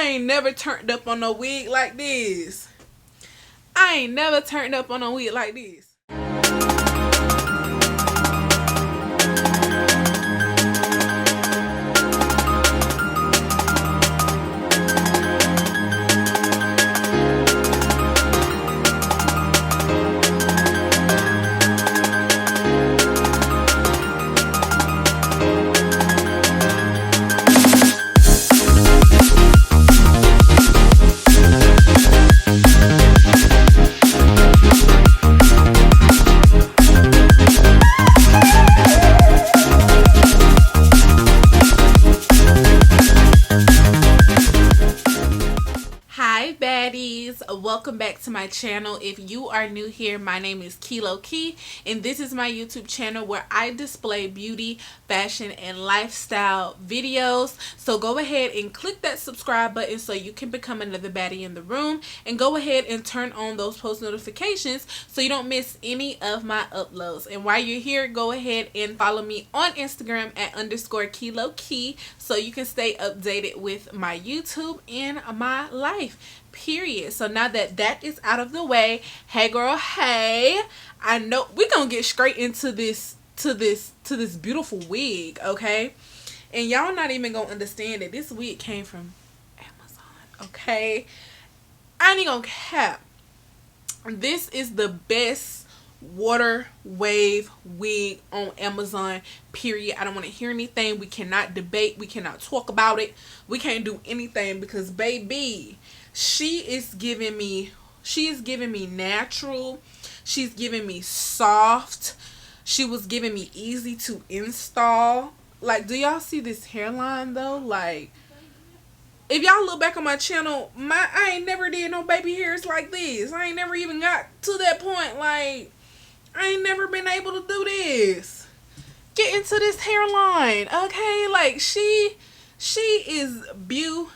ain't never turned up on no wig like this. I ain't never turned up on a wig like this. Welcome back to my channel. If you are new here, my name is Kiloki, and this is my YouTube channel where I display beauty, fashion, and lifestyle videos. So go ahead and click that subscribe button so you can become another baddie in the room, and go ahead and turn on those post notifications so you don't miss any of my uploads. And while you're here, go ahead and follow me on Instagram at _Kiloki so you can stay updated with my YouTube and my life. Period. So now that that is out of the way, hey girl, hey, I know we're gonna get straight into this beautiful wig, okay? And y'all not even gonna understand that this wig came from Amazon, okay? I ain't gonna cap. This is the best water wave wig on Amazon, period. I don't want to hear anything. We cannot debate. We cannot talk about it. We can't do anything because baby, she is giving me natural. She's giving me soft. She was giving me easy to install. Like, do y'all see this hairline though? Like, if y'all look back on my channel, I ain't never did no baby hairs like this. I ain't never even got to that point. Like, I ain't never been able to do this. Get into this hairline, okay? Like, she is beautiful,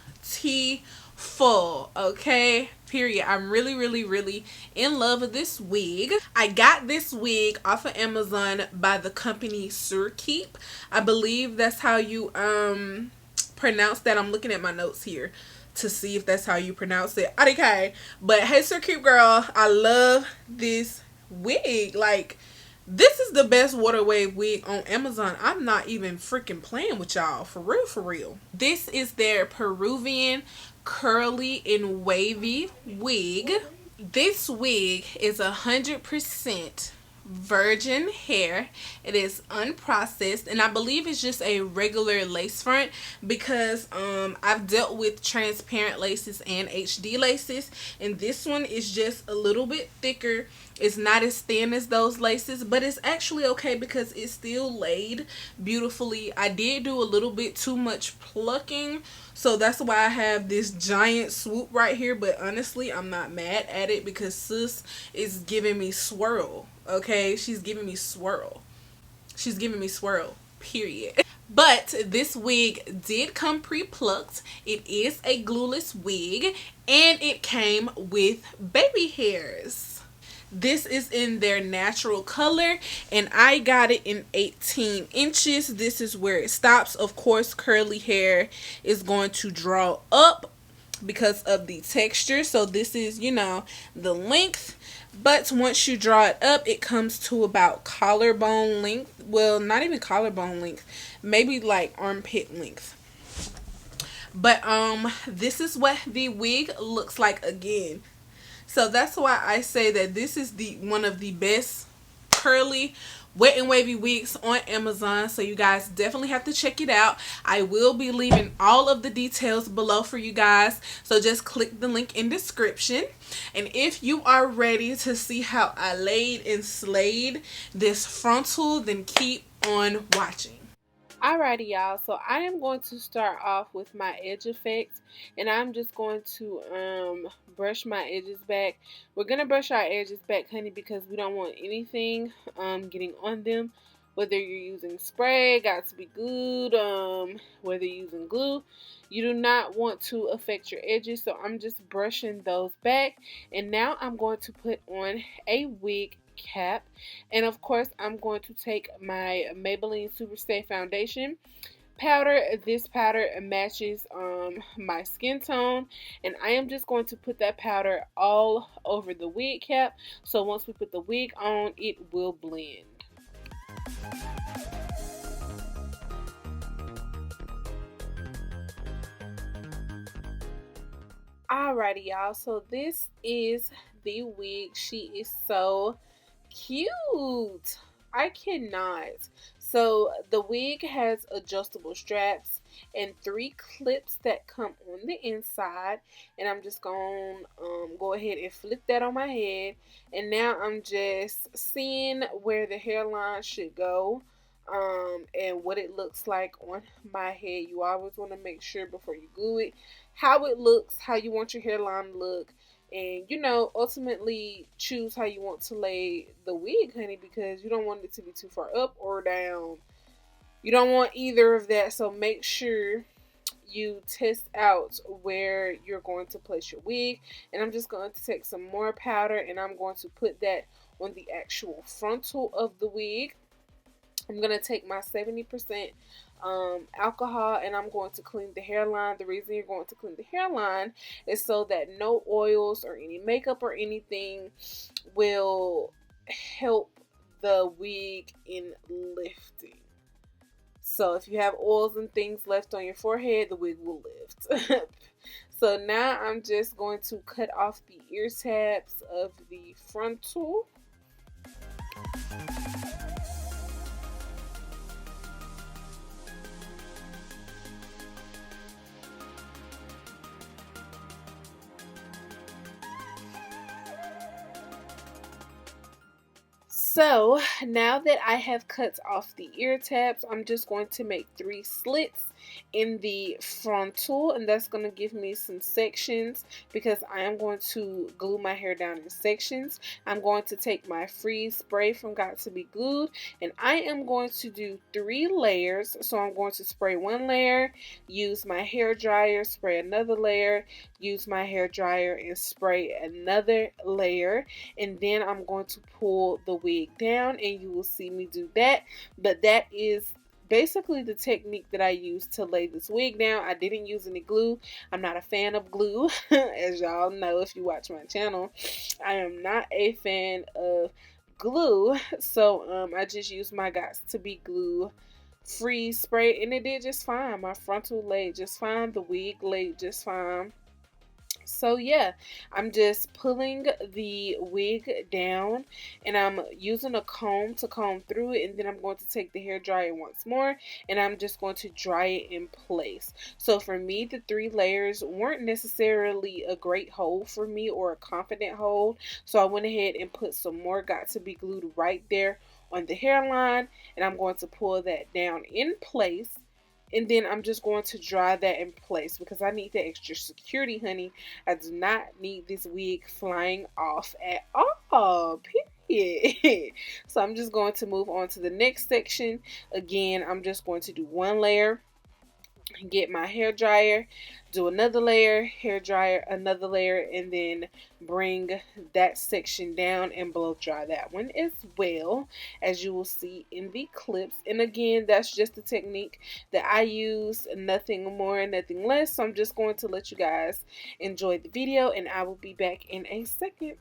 okay? Period. I'm really in love with this wig. I got this wig off of Amazon by the company Suerkeep. I believe that's how you pronounce that. I'm looking at my notes here to see if that's how you pronounce it. Okay, but hey Suerkeep girl, I love this wig. Like, this is the best water wave wig on Amazon. I'm not even freaking playing with y'all, for real. This is their Peruvian curly and wavy wig. This wig is 100% virgin hair. It is unprocessed, and I believe it's just a regular lace front because I've dealt with transparent laces and HD laces, and this one is just a little bit thicker. It's not as thin as those laces, but it's actually okay because it's still laid beautifully. I did do a little bit too much plucking, so that's why I have this giant swoop right here, but honestly, I'm not mad at it because sis is giving me swirl, okay? She's giving me swirl. She's giving me swirl, period. But this wig did come pre-plucked. It is a glueless wig, and it came with baby hairs. This is in their natural color, and I got it in 18 inches. This is where it stops. Of course, curly hair is going to draw up because of the texture. So this is, you know, the length. But once you draw it up, it comes to about collarbone length. Well, not even collarbone length. Maybe like armpit length. But this is what the wig looks like again. So that's why I say that this is one of the best curly wet and wavy wigs on Amazon. So you guys definitely have to check it out. I will be leaving all of the details below for you guys, so just click the link in description. And if you are ready to see how I laid and slayed this frontal, then keep on watching. Alrighty y'all, so I am going to start off with my edge effect, and I'm just going to brush my edges back. We're going to brush our edges back, honey, because we don't want anything getting on them. Whether you're using spray, got to be glued, whether you're using glue, you do not want to affect your edges. So I'm just brushing those back, and now I'm going to put on a wig cap, and of course I'm going to take my Maybelline Super Stay foundation, powder. This powder matches my skin tone, and I am just going to put that powder all over the wig cap, so once we put the wig on, it will blend. Alrighty, y'all, so this is the wig. She is so cute. I cannot. So the wig has adjustable straps and 3 clips that come on the inside, and I'm just gonna go ahead and flip that on my head, and now I'm just seeing where the hairline should go and what it looks like on my head. You always want to make sure before you glue it how it looks, how you want your hairline to look, and you know, ultimately choose how you want to lay the wig, honey, because you don't want it to be too far up or down. You don't want either of that, so make sure you test out where you're going to place your wig. And I'm just going to take some more powder and I'm going to put that on the actual frontal of the wig. I'm going to take my 70% alcohol and I'm going to clean the hairline. The reason you're going to clean the hairline is so that no oils or any makeup or anything will help the wig in lifting. So if you have oils and things left on your forehead, the wig will lift. So now I'm just going to cut off the ear tabs of the frontal. So now that I have cut off the ear tabs, I'm just going to make 3 slits in the frontal, and that's going to give me some sections because I am going to glue my hair down in sections. I'm going to take my freeze spray from Got to Be Glued, and I am going to do 3 layers. So I'm going to spray 1 layer, use my hair dryer, spray another layer, use my hair dryer and spray another layer, and then I'm going to pull the wig down and you will see me do that. But that is basically the technique that I use to lay this wig down. I didn't use any glue. I'm not a fan of glue. As y'all know if you watch my channel, I am not a fan of glue. So I just used my Got to Be Glue freeze spray and it did just fine. My frontal laid just fine. The wig laid just fine. So yeah, I'm just pulling the wig down and I'm using a comb to comb through it, and then I'm going to take the hair dryer once more and I'm just going to dry it in place. So for me, the 3 layers weren't necessarily a great hold for me or a confident hold, so I went ahead and put some more Got to Be Glued right there on the hairline, and I'm going to pull that down in place. And then I'm just going to dry that in place because I need the extra security, honey. I do not need this wig flying off at all, period. So I'm just going to move on to the next section. Again, I'm just going to do 1 layer, get my hair dryer, do another layer, hair dryer, another layer, and then bring that section down and blow dry that one as well, as you will see in the clips. And again, that's just the technique that I use, nothing more, nothing less. So I'm just going to let you guys enjoy the video and I will be back in a second.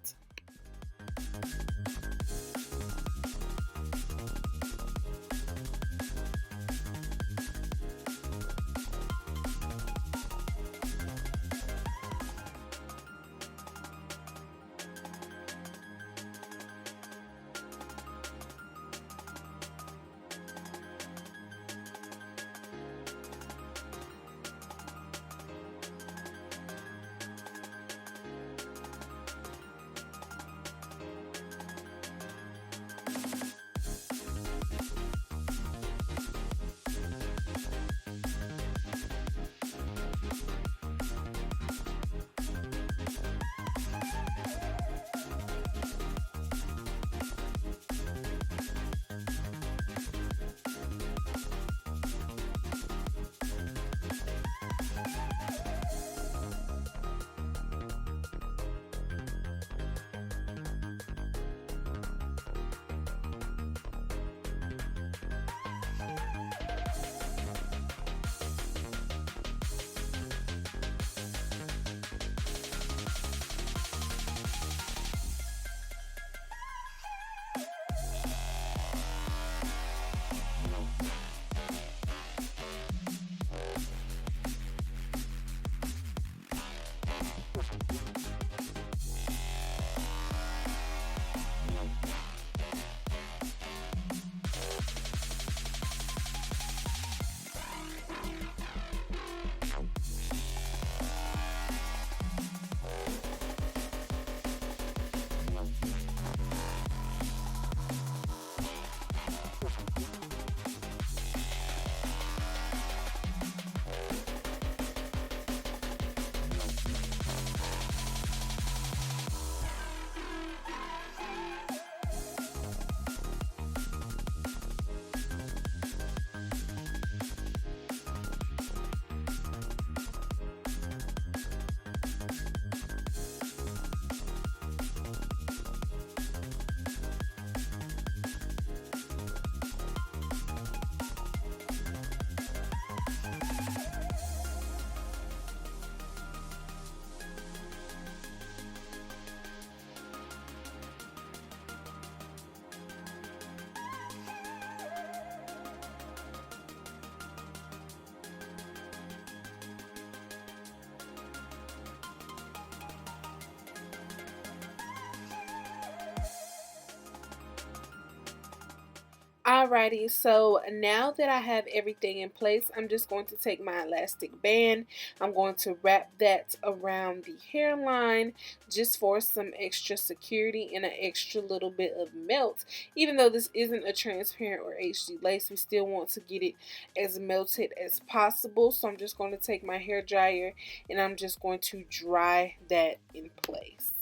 Alrighty, so now that I have everything in place, I'm just going to take my elastic band. I'm going to wrap that around the hairline just for some extra security and an extra little bit of melt. Even though this isn't a transparent or HD lace, we still want to get it as melted as possible. So I'm just going to take my hair dryer and I'm just going to dry that in place.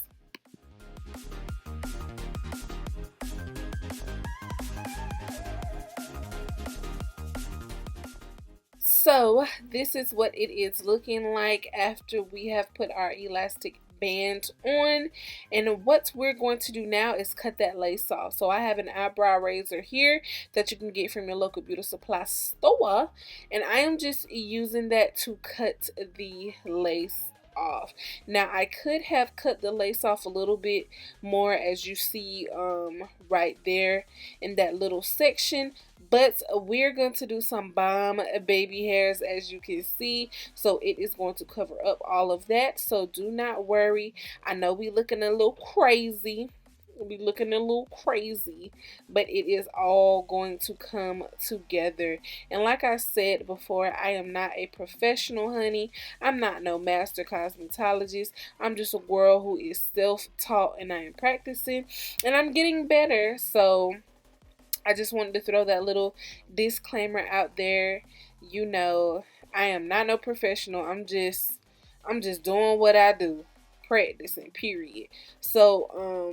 So this is what it is looking like after we have put our elastic band on, and what we're going to do now is cut that lace off. So I have an eyebrow razor here that you can get from your local beauty supply store, and I am just using that to cut the lace off. Now I could have cut the lace off a little bit more, as you see right there in that little section, but we're going to do some bomb baby hairs, as you can see, so it is going to cover up all of that. So do not worry. I know we looking a little crazy, but it is all going to come together. And like I said before, I am not a professional, honey. I'm not no master cosmetologist. I'm just a girl who is self-taught, and I am practicing and I'm getting better. So I just wanted to throw that little disclaimer out there. You know, I am not no professional. I'm just doing what I do, practicing, period. So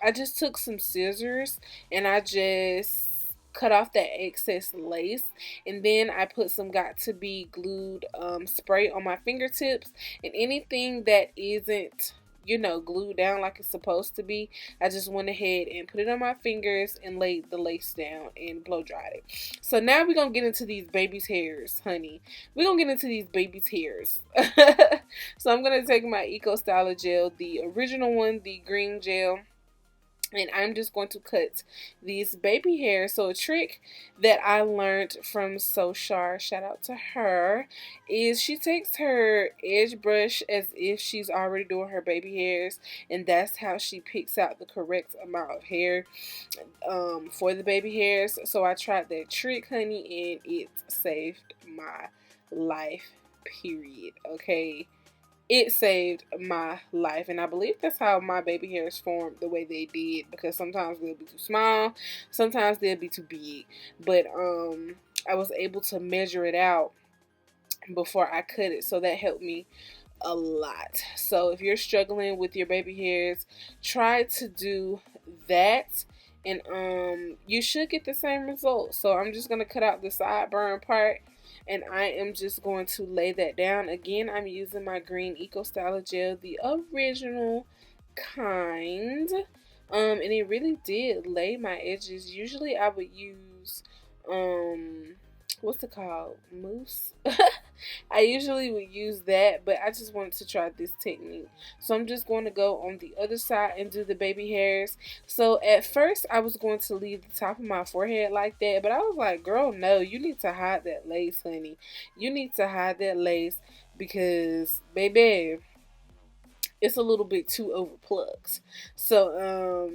I just took some scissors and I just cut off that excess lace, and then I put some got to be glued spray on my fingertips, and anything that isn't, you know, glued down like it's supposed to be, I just went ahead and put it on my fingers and laid the lace down and blow dried it. So now we're gonna get into these baby's hairs, honey. We're gonna get into these baby's hairs. So I'm gonna take my Eco Styler gel, the original one, the green gel, and I'm just going to cut these baby hairs. So a trick that I learned from Sochar, shout out to her, is she takes her edge brush as if she's already doing her baby hairs, and that's how she picks out the correct amount of hair for the baby hairs. So I tried that trick, honey, and it saved my life, period. Okay, it saved my life, and I believe that's how my baby hairs formed the way they did, because sometimes they'll be too small, sometimes they'll be too big, but I was able to measure it out before I cut it, so that helped me a lot. So if you're struggling with your baby hairs, try to do that, and you should get the same result. So I'm just gonna cut out the sideburn part, and I am just going to lay that down. Again, I'm using my green Eco Styler gel, the original kind, and it really did lay my edges. Usually I would use what's it called, mousse. I usually would use that, but I just wanted to try this technique. So I'm just going to go on the other side and do the baby hairs. So at first I was going to leave the top of my forehead like that, but I was like, girl, no, you need to hide that lace, honey. You need to hide that lace, because baby, it's a little bit too overplucked. So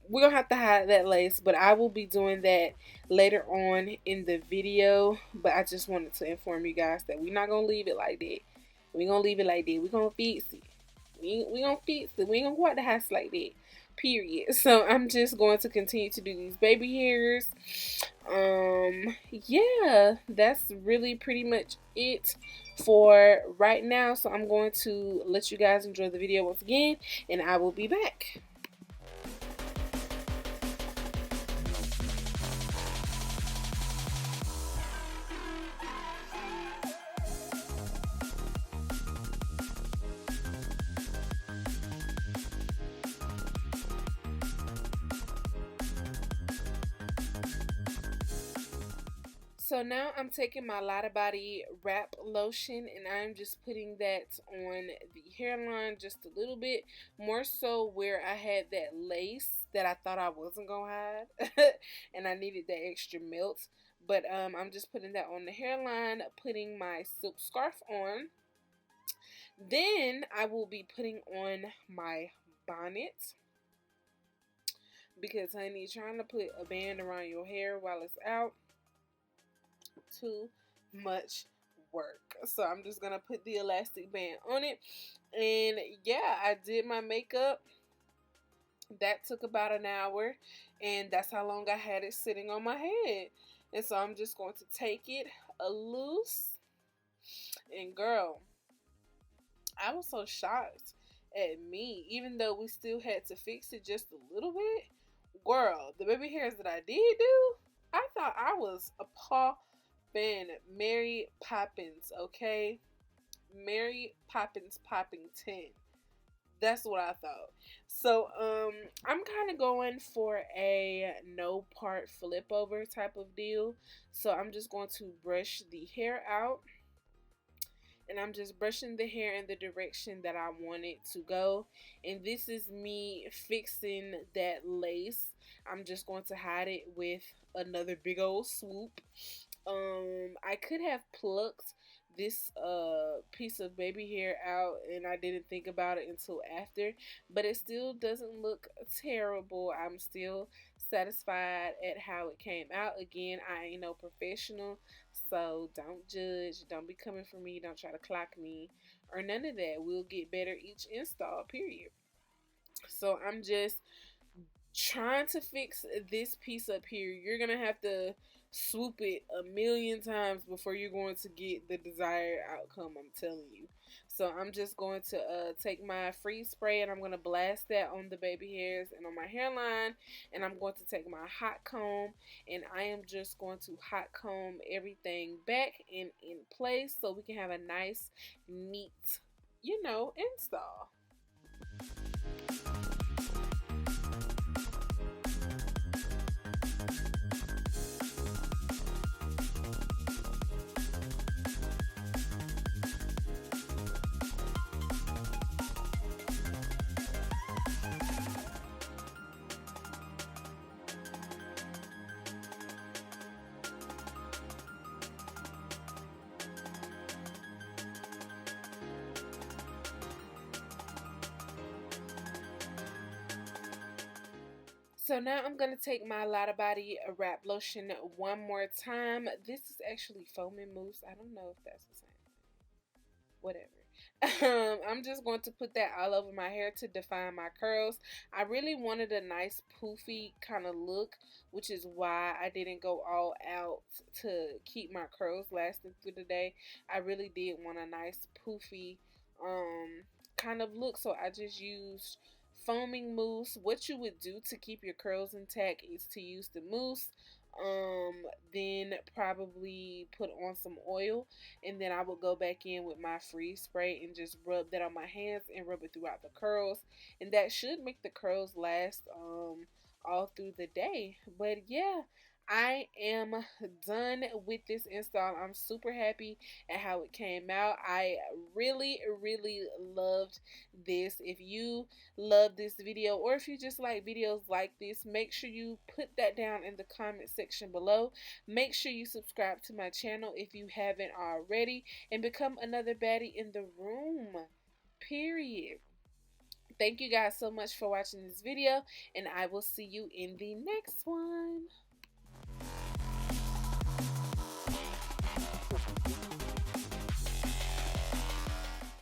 we're gonna have to hide that lace, but I will be doing that later on in the video. But I just wanted to inform you guys that we're not gonna leave it like that. We're gonna leave it like that. We're gonna fix it. We gonna fix it. We ain't gonna go out the house like that, period. So I'm just going to continue to do these baby hairs. Yeah, that's really pretty much it for right now. So I'm going to let you guys enjoy the video once again, and I will be back. So now I'm taking my Lotta Body wrap lotion, and I'm just putting that on the hairline just a little bit, more so where I had that lace that I thought I wasn't gonna hide and I needed that extra melt. But I'm just putting that on the hairline, putting my silk scarf on. Then I will be putting on my bonnet. because honey, trying to put a band around your hair while it's out, too much work. So I'm just gonna put the elastic band on it. And yeah, I did my makeup. That took about an hour, and that's how long I had it sitting on my head. And so I'm just going to take it loose. And girl, I was so shocked at me, even though we still had to fix it just a little bit. Girl, the baby hairs that I did do, I thought I was a Mary Poppins, okay? Mary Poppins popping 10. That's what I thought. So, I'm kind of going for a no part flip over type of deal. So I'm just going to brush the hair out. And I'm just brushing the hair in the direction that I want it to go. And this is me fixing that lace. I'm just going to hide it with another big old swoop. I could have plucked this piece of baby hair out, and I didn't think about it until after, but it still doesn't look terrible. I'm still satisfied at how it came out. Again, I ain't no professional, so don't judge, don't be coming for me, don't try to clock me or none of that. We'll get better each install, period. So I'm just trying to fix this piece up here. You're gonna have to swoop it a million times before you're going to get the desired outcome, I'm telling you. So I'm just going to take my freeze spray, and I'm going to blast that on the baby hairs and on my hairline, and I'm going to take my hot comb, and I am just going to hot comb everything back and in place so we can have a nice, neat, you know, install. So now I'm going to take my Lotta Body wrap lotion one more time. This is actually foaming mousse. I don't know if that's the same thing. Whatever. I'm just going to put that all over my hair to define my curls. I really wanted a nice poofy kind of look, which is why I didn't go all out to keep my curls lasting through the day. I really did want a nice poofy kind of look, so I just used foaming mousse. What you would do to keep your curls intact is to use the mousse, then probably put on some oil, and then I would go back in with my freeze spray and just rub that on my hands and rub it throughout the curls, and that should make the curls last all through the day. But yeah, I am done with this install. I'm super happy at how it came out. I really loved this. If you love this video, or if you just like videos like this, make sure you put that down in the comment section below. Make sure you subscribe to my channel if you haven't already, and become another baddie in the room, period. Thank you guys so much for watching this video, and I will see you in the next one.